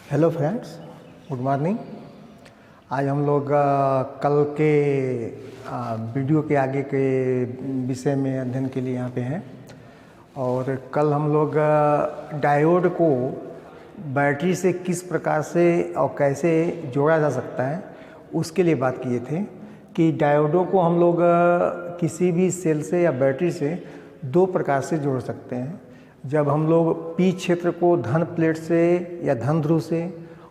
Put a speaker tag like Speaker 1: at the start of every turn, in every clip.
Speaker 1: Hello friends, good morning. आज हम लोग कल के वीडियो के आगे के विषय में अध्ययन के लिए यहाँ पे हैं। और कल हम लोग डायोड को बैटरी से किस प्रकार से और कैसे जोड़ा जा सकता है उसके लिए बात किए थे कि डायोडों को हम लोग किसी भी सेल से या बैटरी से दो प्रकार से जोड़ सकते हैं। जब हम लोग पी क्षेत्र को धन प्लेट से या धन ध्रुव से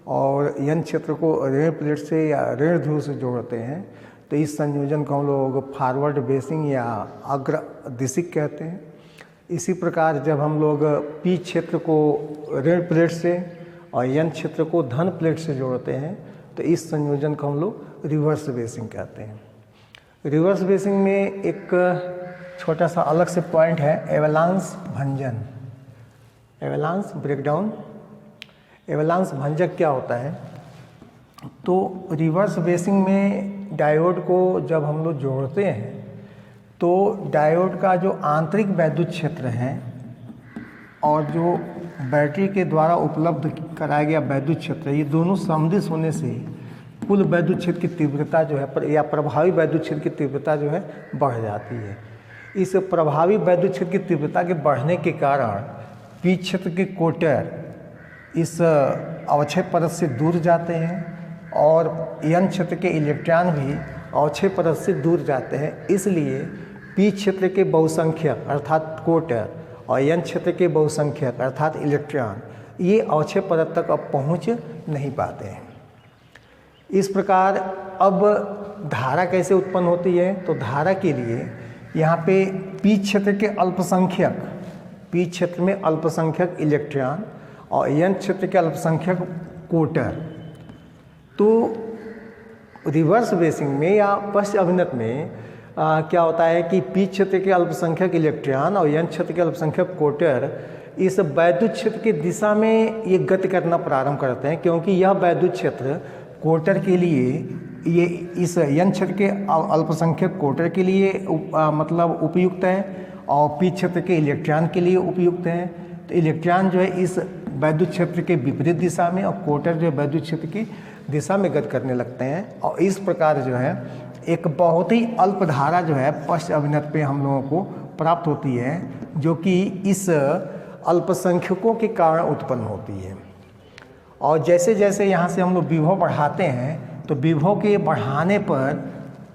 Speaker 1: और एन क्षेत्र को ऋण प्लेट से या ऋण ध्रुव से जोड़ते हैं तो इस संयोजन को हम लोग फॉरवर्ड बेसिंग या अग्र दिशिक कहते हैं। इसी प्रकार जब हम लोग पी क्षेत्र को ऋण प्लेट से और एन क्षेत्र को धन प्लेट से जोड़ते हैं तो इस संयोजन को हम लोग रिवर्स बेसिंग कहते हैं। रिवर्स बेसिंग में एक छोटा सा अलग से पॉइंट है एवलांस भंजन, एवलांस ब्रेकडाउन। एवलांस भंजक क्या होता है? तो रिवर्स बेसिंग में डायोड को जब हम लोग जोड़ते हैं तो डायोड का जो आंतरिक वैद्युत क्षेत्र है और जो बैटरी के द्वारा उपलब्ध कराया गया वैद्युत क्षेत्र है, ये दोनों समदिश होने से कुल वैद्युत क्षेत्र की तीव्रता जो है या प्रभावी वैद्युत क्षेत्र की तीव्रता जो है बढ़ जाती है। इस प्रभावी वैद्युत क्षेत्र की तीव्रता के बढ़ने के कारण पी क्षेत्र के कोटर इस अवक्षय परत से दूर जाते हैं और एन क्षेत्र के इलेक्ट्रॉन भी अवक्षय परत से दूर जाते हैं। इसलिए पी क्षेत्र के बहुसंख्यक अर्थात कोटर और एन क्षेत्र के बहुसंख्यक अर्थात इलेक्ट्रॉन ये अवक्षय परत तक अब पहुंच नहीं पाते हैं। इस प्रकार अब धारा कैसे उत्पन्न होती है? तो धारा के लिए यहाँ पे पी क्षेत्र के अल्पसंख्यक, पी क्षेत्र में अल्पसंख्यक इलेक्ट्रॉन और एन क्षेत्र के अल्पसंख्यक कोटर, तो रिवर्स बेसिंग में या पश्च अभिनत में क्या होता है कि पी क्षेत्र के अल्पसंख्यक इलेक्ट्रॉन और एन क्षेत्र के अल्पसंख्यक कोटर इस वैद्युत क्षेत्र की दिशा में ये गति करना प्रारंभ करते हैं, क्योंकि यह वैद्युत क्षेत्र कोटर के लिए ये इस एन क्षेत्र के अल्पसंख्यक कोटर के लिए मतलब उपयुक्त है और पी क्षेत्र के इलेक्ट्रॉन के लिए उपयुक्त है। तो इलेक्ट्रॉन जो है इस वैद्युत क्षेत्र के विपरीत दिशा में और कोटर जो है वैद्युत क्षेत्र की दिशा में गति करने लगते हैं और इस प्रकार जो है एक बहुत ही अल्प धारा जो है पश्च अभिनत पे हम लोगों को प्राप्त होती है, जो कि इस अल्पसंख्यकों के कारण उत्पन्न होती है। और जैसे जैसे यहाँ से हम लोग विभव बढ़ाते हैं तो विभव के बढ़ाने पर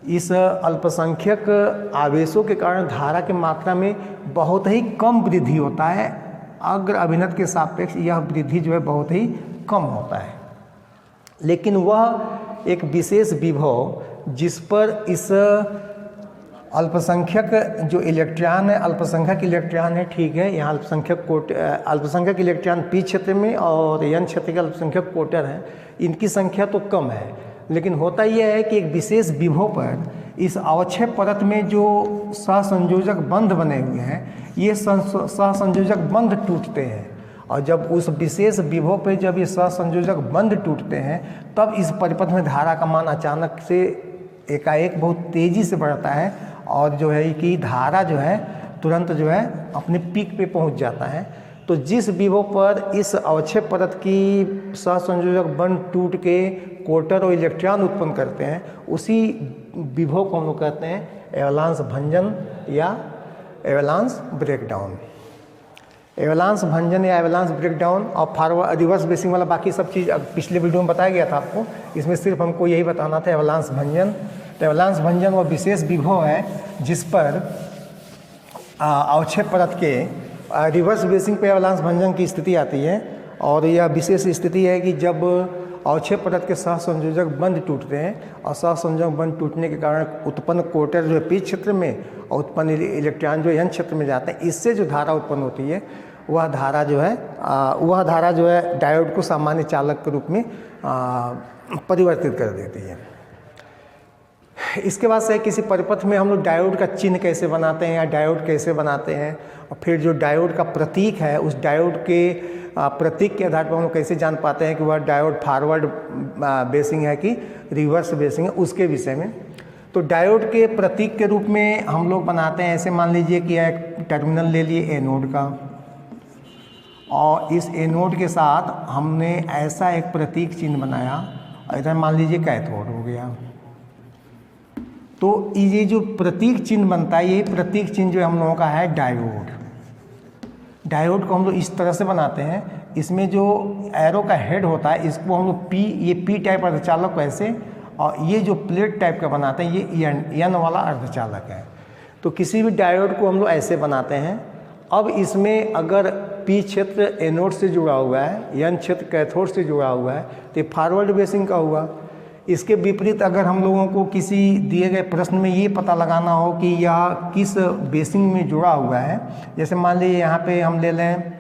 Speaker 1: इस अल्पसंख्यक आवेशों के कारण धारा की मात्रा में बहुत ही कम वृद्धि होता है। अग्र अभिनत के सापेक्ष यह वृद्धि जो है बहुत ही कम होता है, लेकिन वह एक विशेष विभव जिस पर इस अल्पसंख्यक जो इलेक्ट्रॉन है, अल्पसंख्यक इलेक्ट्रॉन है, ठीक है, यहाँ अल्पसंख्यक इलेक्ट्रॉन पी क्षेत्र में और एन क्षेत्र के अल्पसंख्यक कोटर हैं, इनकी संख्या तो कम है, लेकिन होता यह है कि एक विशेष विभव पर इस अवक्षय परत में जो सहसंयोजक बंध बने हुए हैं ये सहसंयोजक बंध टूटते हैं और जब उस विशेष विभव पे जब ये सहसंयोजक बंध टूटते हैं तब इस परिपथ में धारा का मान अचानक से एकाएक बहुत तेज़ी से बढ़ता है और जो है कि धारा जो है तुरंत जो है अपने पीक पे पहुंच जाता है। तो जिस विभव पर इस अवक्षय परत की सहसंयोजक बंध टूट के कोटर और इलेक्ट्रॉन उत्पन्न करते हैं उसी विभव को हम लोग कहते हैं एवलांस भंजन या एवलांस ब्रेकडाउन। एवलांस भंजन या एवलांस ब्रेकडाउन और फॉरवर्ड रिवर्स बेसिंग वाला बाकी सब चीज़ पिछले वीडियो में बताया गया था आपको, इसमें सिर्फ हमको यही बताना था एवलांस भंजन। तो एवलांस भंजन वो विशेष विभव है जिस पर अवक्षय परत के रिवर्स बेसिंग पे एवलांस भंजन की स्थिति आती है और यह विशेष स्थिति है कि जब अवक्षय परत के सहसंयोजक बंध टूटते हैं और सहसंयोजक बंध टूटने के कारण उत्पन्न कोटर जो है पी क्षेत्र में और उत्पन्न इलेक्ट्रॉन जो एन क्षेत्र में जाते हैं, इससे जो धारा उत्पन्न होती है वह धारा जो है डायोड को सामान्य चालक के रूप में परिवर्तित कर देती है। इसके बाद से किसी परिपथ में हम लोग डायोड का चिन्ह कैसे बनाते हैं या डायोड कैसे बनाते हैं और फिर जो डायोड का प्रतीक है उस डायोड के प्रतीक के आधार पर हम लोग कैसे जान पाते हैं कि वह डायोड फॉरवर्ड बेसिंग है कि रिवर्स बेसिंग है, उसके विषय में। तो डायोड के प्रतीक के रूप में हम लोग बनाते हैं, ऐसे मान लीजिए कि एक टर्मिनल ले लिए एनोड का और इस एनोड के साथ हमने ऐसा एक प्रतीक चिन्ह बनाया, इधर मान लीजिए कैथोड हो गया। तो ये जो प्रतीक चिन्ह बनता है, ये प्रतीक चिन्ह जो हम लोगों का है डायोड। डायोड को हम लोग इस तरह से बनाते हैं, इसमें जो एरो का हेड होता है इसको हम लोग ये पी टाइप अर्धचालक को ऐसे, और ये जो प्लेट टाइप का बनाते हैं ये एन वाला अर्धचालक है। तो किसी भी डायोड को हम लोग ऐसे बनाते हैं। अब इसमें अगर पी क्षेत्र एनोड से जुड़ा हुआ है, एन क्षेत्र कैथोड से जुड़ा हुआ है, तो ये फॉरवर्ड बेसिंग का हुआ। इसके विपरीत अगर हम लोगों को किसी दिए गए प्रश्न में ये पता लगाना हो कि यह किस बेसिंग में जुड़ा हुआ है, जैसे मान लीजिए यहाँ पे हम ले लें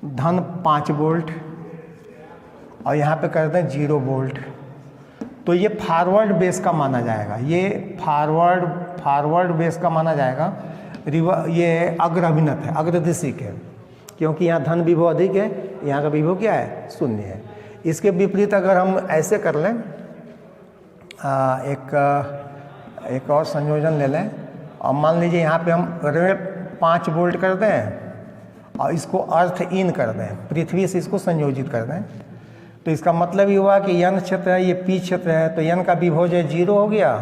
Speaker 1: धन 5 वोल्ट और यहाँ पे कर दें 0 वोल्ट, तो ये फॉरवर्ड बेस का माना जाएगा। ये फॉरवर्ड बेस का माना जाएगा। ये अग्र अभिनत है, अग्रदिशिक है, क्योंकि यहाँ धन विभव अधिक है, यहाँ का विभव क्या है, 0 है। इसके विपरीत अगर हम ऐसे कर लें, एक और संयोजन ले लें और मान लीजिए यहाँ पे हम ऋण 5 वोल्ट कर दें और इसको अर्थ इन कर दें, पृथ्वी से इसको संयोजित कर दें, तो इसका मतलब ये हुआ कि एन क्षेत्र है, ये पी क्षेत्र है, तो एन का विभव जो है 0 हो गया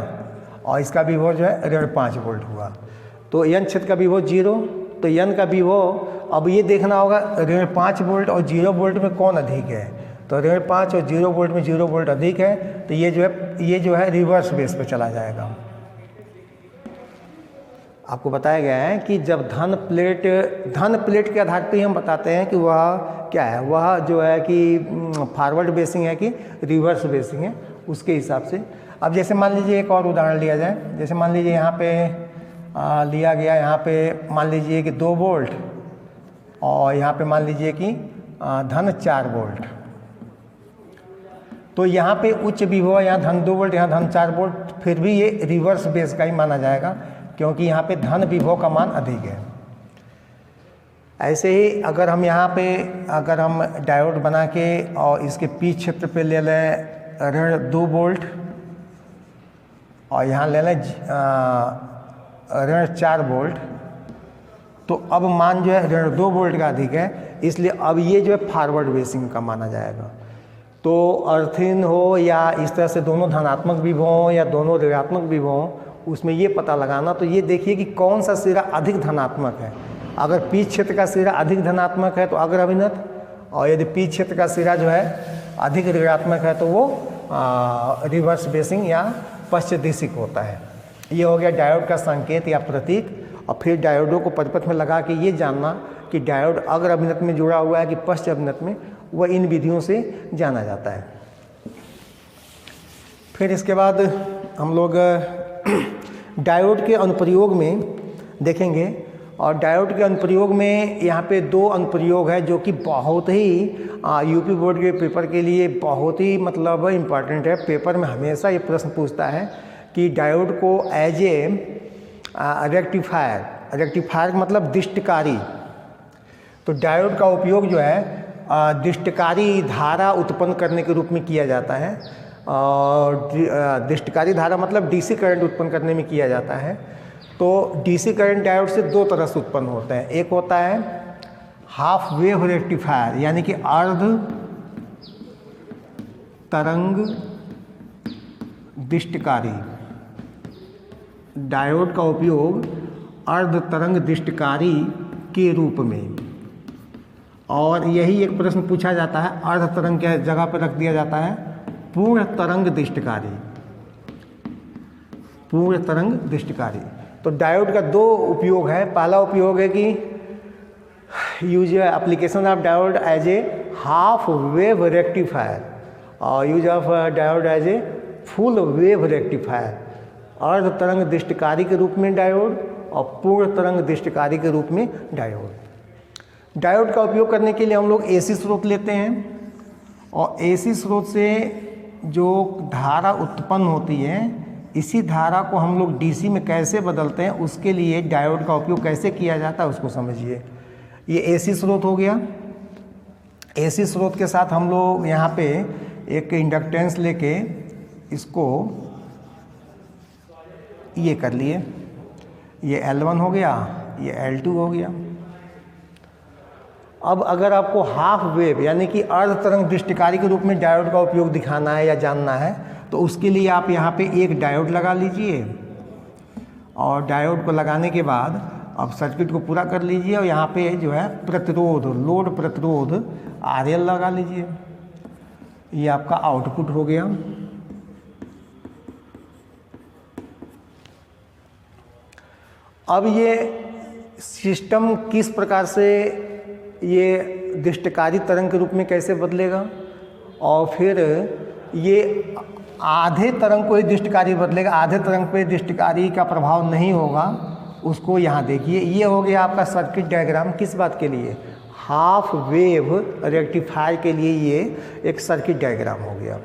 Speaker 1: और इसका विभव जो है ऋण 5 वोल्ट हुआ। तो एन क्षेत्र का विभव 0, तो एन का विभव, अब ये देखना होगा ऋण 5 वोल्ट और 0 वोल्ट में कौन अधिक है, तो ऋण 5 और 0 वोल्ट में 0 वोल्ट अधिक है, तो ये जो है रिवर्स बेस पे चला जाएगा। आपको बताया गया है कि जब धन प्लेट के आधार पे हम बताते हैं कि वह क्या है, वह जो है कि फॉरवर्ड बेसिंग है कि रिवर्स बेसिंग है, उसके हिसाब से। अब जैसे मान लीजिए एक और उदाहरण लिया जाए, जैसे मान लीजिए यहाँ पे लिया गया, यहाँ पे मान लीजिए कि 2 वोल्ट और यहाँ पे मान लीजिए कि धन 4 वोल्ट, तो यहाँ पे उच्च विभव, यहाँ धन 2 वोल्ट, यहाँ धन 4 वोल्ट, फिर भी ये रिवर्स बेस का ही माना जाएगा, क्योंकि यहाँ पे धन विभव का मान अधिक है। ऐसे ही अगर हम यहाँ पे डायोड बना के और इसके पी क्षेत्र पे ले लें ऋण 2 वोल्ट और यहाँ ले लें ऋण 4 वोल्ट, तो अब मान जो है ऋण 2 वोल्ट का अधिक है, इसलिए अब ये जो है फॉरवर्ड बेसिंग का माना जाएगा। तो अर्थिन हो या इस तरह से दोनों धनात्मक विभव हों या दोनों ऋणात्मक विभव हों, उसमें ये पता लगाना, तो ये देखिए कि कौन सा सिरा अधिक धनात्मक है। अगर पी क्षेत्र का सिरा अधिक धनात्मक है तो अग्र अभिनत, और यदि पी क्षेत्र का सिरा जो है अधिक ऋणात्मक है तो वो रिवर्स बेसिंग या पश्चदिशिक होता है। ये हो गया डायोड का संकेत या प्रतीक। और फिर डायोडों को परिपथ में लगा के ये जानना कि डायोड अग्र अभिनत में जुड़ा हुआ है कि पश्च अभिनत में, वह इन विधियों से जाना जाता है। फिर इसके बाद हम लोग डायोड के अनुप्रयोग में देखेंगे, और डायोड के अनुप्रयोग में यहाँ पे 2 अनुप्रयोग है जो कि बहुत ही यूपी बोर्ड के पेपर के लिए बहुत ही मतलब इम्पॉर्टेंट है। पेपर में हमेशा ये प्रश्न पूछता है कि डायोड को एज ए रेक्टिफायर मतलब दिष्टकारी, तो डायोड का उपयोग जो है दिष्टकारी धारा उत्पन्न करने के रूप में किया जाता है। और दिष्टकारी धारा मतलब डीसी करंट उत्पन्न करने में किया जाता है। तो डीसी करंट डायोड से 2 तरह से उत्पन्न होते हैं। एक होता है हाफ वेव रेक्टिफायर, यानी कि अर्ध तरंग दिष्टकारी। डायोड का उपयोग अर्ध तरंग दिष्टकारी के रूप में, और यही एक प्रश्न पूछा जाता है, अर्ध तरंग के जगह पर रख दिया जाता है पूर्ण तरंग दिष्टकारी, पूर्ण तरंग दिष्टकारी। तो डायोड का 2 उपयोग है। पहला उपयोग है कि use application of diode as a half wave rectifier और use of diode as a full wave rectifier. अर्ध तरंग दिष्टकारी के रूप में डायोड और पूर्ण तरंग दिष्टकारी के रूप में डायोड। डायोड का उपयोग करने के लिए हम लोग एसी स्रोत लेते हैं, और एसी स्रोत से जो धारा उत्पन्न होती है, इसी धारा को हम लोग डीसी में कैसे बदलते हैं, उसके लिए डायोड का उपयोग कैसे किया जाता है उसको समझिए। ये एसी स्रोत हो गया। एसी स्रोत के साथ हम लोग यहाँ पे एक इंडक्टेंस लेके इसको ये कर लिए, ये L1 हो गया, ये L2 हो गया। अब अगर आपको हाफ वेव यानी कि अर्ध तरंग दृष्टिकारी के रूप में डायोड का उपयोग दिखाना है या जानना है, तो उसके लिए आप यहाँ पे एक डायोड लगा लीजिए, और डायोड को लगाने के बाद अब सर्किट को पूरा कर लीजिए, और यहाँ पे जो है प्रतिरोध, लोड प्रतिरोध RL लगा लीजिए। ये आपका आउटपुट हो गया। अब ये सिस्टम किस प्रकार से ये दृष्टिकारी तरंग के रूप में कैसे बदलेगा, और फिर ये आधे तरंग को ही दृष्टिकारी बदलेगा, आधे तरंग पे दृष्टिकारी का प्रभाव नहीं होगा, उसको यहाँ देखिए। ये हो गया आपका सर्किट डायग्राम। किस बात के लिए? हाफ वेव रेक्टिफायर के लिए ये एक सर्किट डायग्राम हो गया।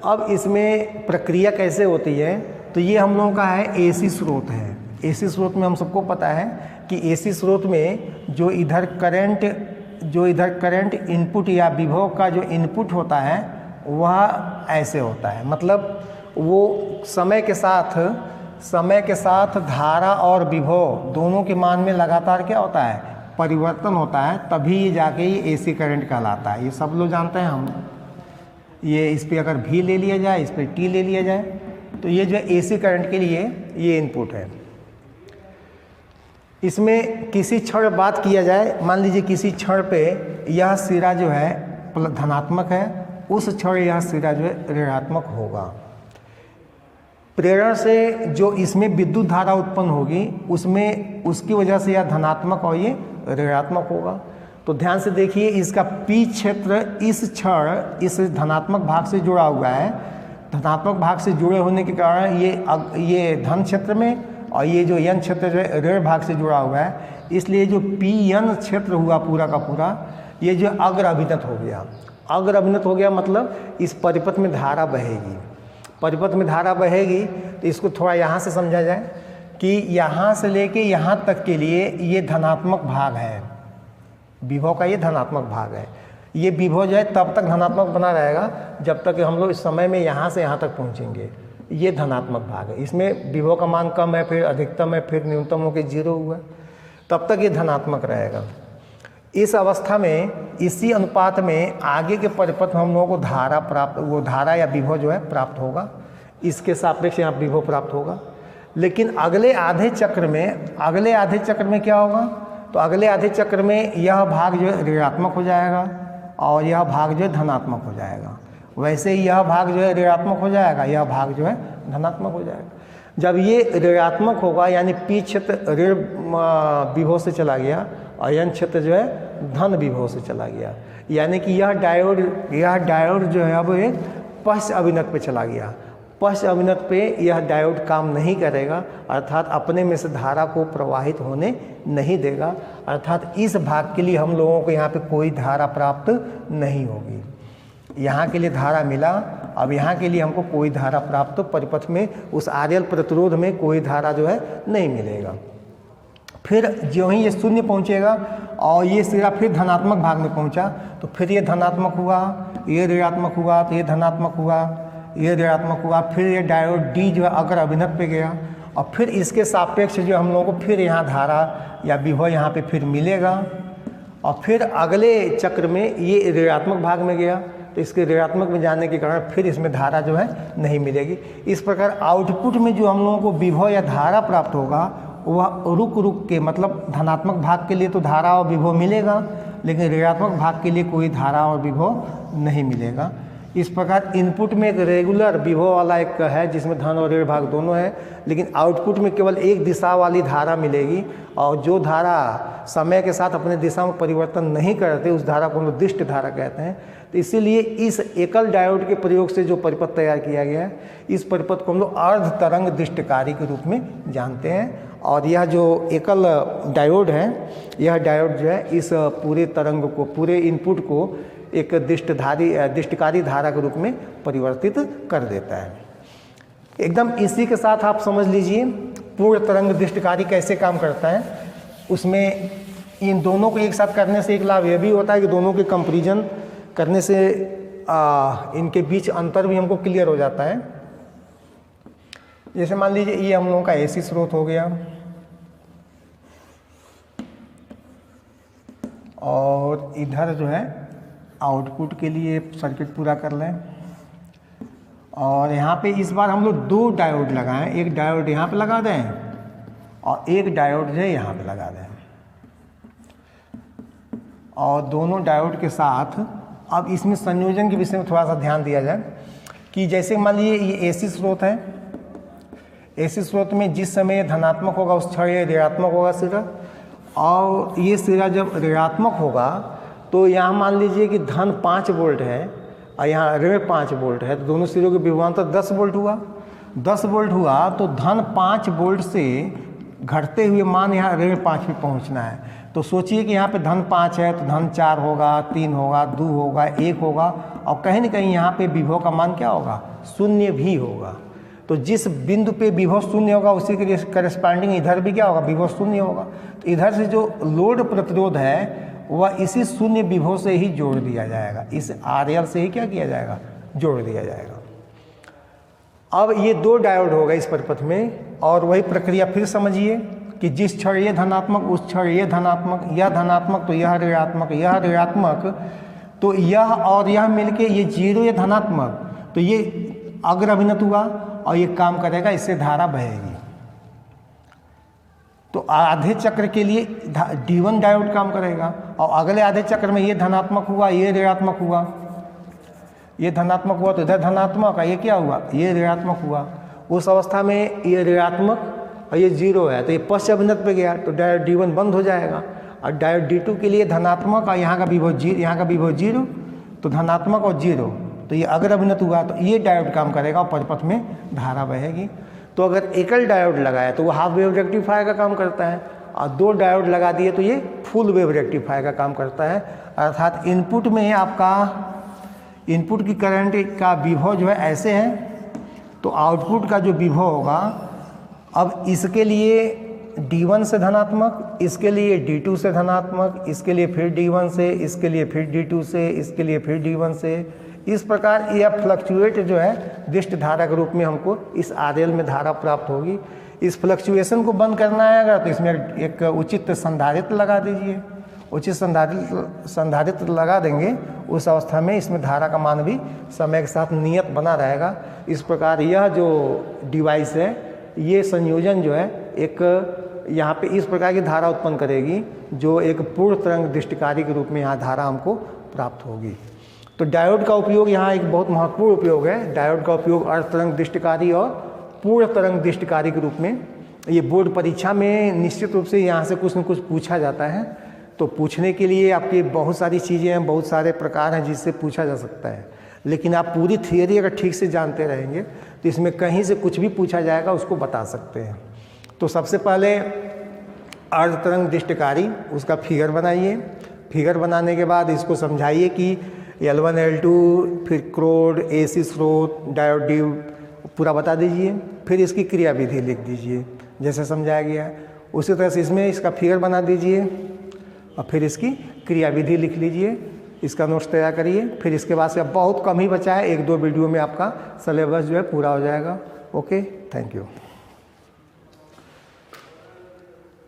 Speaker 1: अब इसमें प्रक्रिया कैसे होती है, तो ये हम लोगों का है AC स्रोत है। AC स्रोत में हम सबको पता है कि AC स्रोत में जो इधर करंट इनपुट या विभव का जो इनपुट होता है वह ऐसे होता है, मतलब वो समय के साथ धारा और विभव दोनों के मान में लगातार क्या होता है? परिवर्तन होता है, तभी ये जाके ये AC करंट कहलाता है। ये सब लोग जानते हैं हम। ये इस पर अगर V ले लिया जाए, इस पर T ले लिया जाए, तो ये जो AC करंट के लिए ये इनपुट है। इसमें किसी क्षण बात किया जाए, मान लीजिए किसी क्षण पे यह सिरा जो है धनात्मक है, उस क्षण यह सिरा जो है ऋणात्मक होगा। प्रेरण से जो इसमें विद्युत धारा उत्पन्न होगी उसमें उसकी वजह से यह धनात्मक और ये ऋणात्मक होगा। तो ध्यान से देखिए, इसका P क्षेत्र इस क्षण इस धनात्मक भाग से जुड़ा हुआ है। धनात्मक भाग से जुड़े होने के कारण ये धन क्षेत्र में, और ये जो N क्षेत्र जो है ऋण भाग से जुड़ा हुआ है, इसलिए जो PN क्षेत्र हुआ पूरा का पूरा, ये जो अग्र अभिनत हो गया। अग्र अभिनत हो गया मतलब इस परिपथ में धारा बहेगी। परिपथ में धारा बहेगी तो इसको थोड़ा यहाँ से समझा जाए कि यहाँ से लेके यहाँ तक के लिए ये धनात्मक भाग है, विभव का ये धनात्मक भाग है। ये विभव जो है तब तक धनात्मक बना रहेगा जब तक हम लोग इस समय में यहाँ से यहाँ तक पहुँचेंगे। ये धनात्मक भाग है, इसमें विभव का मान कम है, फिर अधिकतम है, फिर न्यूनतम होकर 0 हुआ, तब तक ये धनात्मक रहेगा। इस अवस्था में इसी अनुपात में आगे के परिपथ में हम लोगों को धारा प्राप्त, वो धारा या विभव जो है प्राप्त होगा, इसके सापेक्ष यहाँ विभव प्राप्त होगा। लेकिन अगले आधे चक्र में क्या होगा, तो अगले आधे चक्र में यह भाग जो है ऋणात्मक हो जाएगा और यह भाग जो है धनात्मक हो जाएगा। वैसे ही यह भाग जो है ऋणात्मक हो जाएगा, यह भाग जो है धनात्मक हो जाएगा। जब ये ऋणात्मक होगा यानी P क्षेत्र ऋण विभव से चला गया और N क्षेत्र जो है धन विभव से चला गया, यानी कि यह डायोड जो है अब एक पश्च अभिनत पे चला गया। पश्च अभिनत पे यह डायोड काम नहीं करेगा, अर्थात अपने में से धारा को प्रवाहित होने नहीं देगा, अर्थात इस भाग के लिए हम लोगों को यहाँ पे कोई धारा प्राप्त नहीं होगी। यहाँ के लिए धारा मिला, अब यहाँ के लिए हमको कोई धारा प्राप्त परिपथ में उस RL प्रतिरोध में कोई धारा जो है नहीं मिलेगा। फिर जो ही ये शून्य पहुँचेगा और ये सिरा फिर धनात्मक भाग में पहुँचा, तो फिर ये धनात्मक हुआ, ये ऋणात्मक हुआ, तो ये धनात्मक हुआ, ये ऋणात्मक हुआ, फिर ये डायोड D जो है अग्र अभिनत पे गया और फिर इसके सापेक्ष जो हम लोगों को फिर यहाँ धारा या विभव यहाँ पे फिर मिलेगा और फिर अगले चक्र में ये ऋणात्मक भाग में गया, तो इसके ऋणात्मक में जाने के कारण फिर इसमें धारा जो है नहीं मिलेगी। इस प्रकार आउटपुट में जो हम लोगों को विभव या धारा प्राप्त होगा वह रुक के, मतलब धनात्मक भाग के लिए तो धारा और विभव मिलेगा, लेकिन ऋणात्मक भाग के लिए कोई धारा और विभव नहीं मिलेगा। इस प्रकार इनपुट में एक रेगुलर विभव वाला एक है जिसमें धन और ऋण भाग दोनों है, लेकिन आउटपुट में केवल एक दिशा वाली धारा मिलेगी और जो धारा समय के साथ अपने दिशा में परिवर्तन नहीं करते उस धारा को हम लोग दिष्ट धारा कहते हैं। तो इसीलिए इस एकल डायोड के प्रयोग से जो परिपथ तैयार किया गया है, इस परिपथ को हम लोग अर्ध तरंग दिष्टकारी के रूप में जानते हैं। और यह जो एकल डायोड है, यह डायोड जो है इस पूरे तरंग को, पूरे इनपुट को एक दिष्टकारी धारा के रूप में परिवर्तित कर देता है। एकदम इसी के साथ आप समझ लीजिए पूर्ण तरंग दिष्टकारी कैसे काम करता है। उसमें इन दोनों को एक साथ करने से एक लाभ यह भी होता है कि दोनों के कंपैरिजन करने से इनके बीच अंतर भी हमको क्लियर हो जाता है। जैसे मान लीजिए ये हम लोगों का AC स्रोत हो गया और इधर जो है आउटपुट के लिए सर्किट पूरा कर लें। और यहाँ पे इस बार हम लोग 2 डायोड लगाएं, एक डायोड यहाँ पे लगा दें और एक डायोड जो है यहाँ पे लगा दें। और दोनों डायोड के साथ अब इसमें संयोजन के विषय में थोड़ा सा ध्यान दिया जाए कि जैसे मान लीजिए ये AC स्रोत है, AC स्रोत में जिस समय धनात्मक होगा उस क्षण ये ऋणात्मक होगा सिरा, और ये सिरा जब ऋणात्मक होगा तो यहाँ मान लीजिए कि धन 5 वोल्ट है और यहाँ ऋण 5 वोल्ट है, तो दोनों सिरों के विभवांतर 10 वोल्ट हुआ। 10 वोल्ट हुआ तो धन 5 वोल्ट से घटते हुए मान यहाँ ऋण 5 पे पहुँचना है। तो सोचिए कि यहाँ पे धन 5 है तो धन 4 होगा, 3 होगा, 2 होगा, 1 होगा, और कहीं ना कहीं यहाँ पे विभव का मान क्या होगा, 0 भी होगा। तो जिस बिंदु पे विभव 0 होगा उसी के करस्पॉन्डिंग इधर भी क्या होगा, विभव 0 होगा। तो इधर से जो लोड प्रतिरोध है वह इसी 0 विभव से ही जोड़ दिया जाएगा, इस RL से ही क्या किया जाएगा, जोड़ दिया जाएगा। अब ये 2 डायोड होगा इस परिपथ में, और वही प्रक्रिया फिर समझिए कि जिस क्षण ये धनात्मक उस क्षण ये धनात्मक, यह धनात्मक तो यह ऋणात्मक, यह ऋणात्मक तो यह और यह मिलके ये 0 ये धनात्मक, तो ये अग्र अभिनत हुआ और ये काम करेगा, इससे धारा बहेगी। तो आधे चक्र के लिए D1 डायोड काम करेगा और अगले आधे चक्र में ये धनात्मक हुआ, ये ऋणात्मक हुआ, ये धनात्मक हुआ तो इधर धनात्मक, ये क्या हुआ, ये ऋणात्मक हुआ। उस अवस्था में ये ऋणात्मक और ये 0 है तो ये पश्च अभिनत पे गया तो डायोड D1 बंद हो जाएगा। और डायोड D2 के लिए धनात्मक और यहाँ का विभव 0 तो धनात्मक और 0 तो ये अग्र अभिनत हुआ, तो ये डायोड काम करेगा और परिपथ में धारा बहेगी। तो अगर एकल डायोड लगाया तो वो हाफ वेव रेक्टिफायर का काम करता है, और 2 डायोड लगा दिए तो ये फुल वेव रेक्टिफायर का काम करता है। अर्थात इनपुट में आपका इनपुट की करंट का विभव जो है ऐसे है, तो आउटपुट का जो विभव होगा, अब इसके लिए D1 से धनात्मक, इसके लिए D2 से धनात्मक, इसके लिए फिर D1 से, इसके लिए फिर D2 से, इसके लिए फिर D1 से, इस प्रकार यह फ्लक्चुएट जो है दिष्ट धारा के रूप में हमको इस RL में धारा प्राप्त होगी। इस फ्लक्चुएशन को बंद करना है अगर तो इसमें एक उचित संधारित्र लगा दीजिए, उचित संधारित्र लगा देंगे, उस अवस्था में इसमें धारा का मान भी समय के साथ नियत बना रहेगा। इस प्रकार यह जो डिवाइस है, ये संयोजन जो है एक यहाँ पे इस प्रकार की धारा उत्पन्न करेगी जो एक पूर्ण तरंग दृष्टिकारी के रूप में यहाँ धारा हमको प्राप्त होगी। तो डायोड का उपयोग यहाँ एक बहुत महत्वपूर्ण उपयोग है। डायोड का उपयोग अर्ध तरंग दृष्टिकारी और पूर्ण तरंग दृष्टिकारी के रूप में, ये बोर्ड परीक्षा में निश्चित रूप से यहाँ से कुछ न कुछ पूछा जाता है। तो पूछने के लिए आपकी बहुत सारी चीज़ें हैं, बहुत सारे प्रकार हैं जिससे पूछा जा सकता है, लेकिन आप पूरी थियरी अगर ठीक से जानते रहेंगे तो इसमें कहीं से कुछ भी पूछा जाएगा उसको बता सकते हैं। तो सबसे पहले अर्ध तरंग दृष्टिकारी, उसका फिगर बनाइए। फिगर बनाने के बाद इसको समझाइए कि L1 L2 फिर क्रोड, AC स्रोत, डायोड D पूरा बता दीजिए। फिर इसकी क्रिया विधि लिख दीजिए जैसे समझाया गया। उसी तरह से इसमें इसका फिगर बना दीजिए और फिर इसकी क्रिया विधि लिख लीजिए, इसका नोट्स तैयार करिए। फिर इसके बाद से अब बहुत कम ही बचा है, 1-2 वीडियो में आपका सिलेबस जो है पूरा हो जाएगा। Okay, thank you.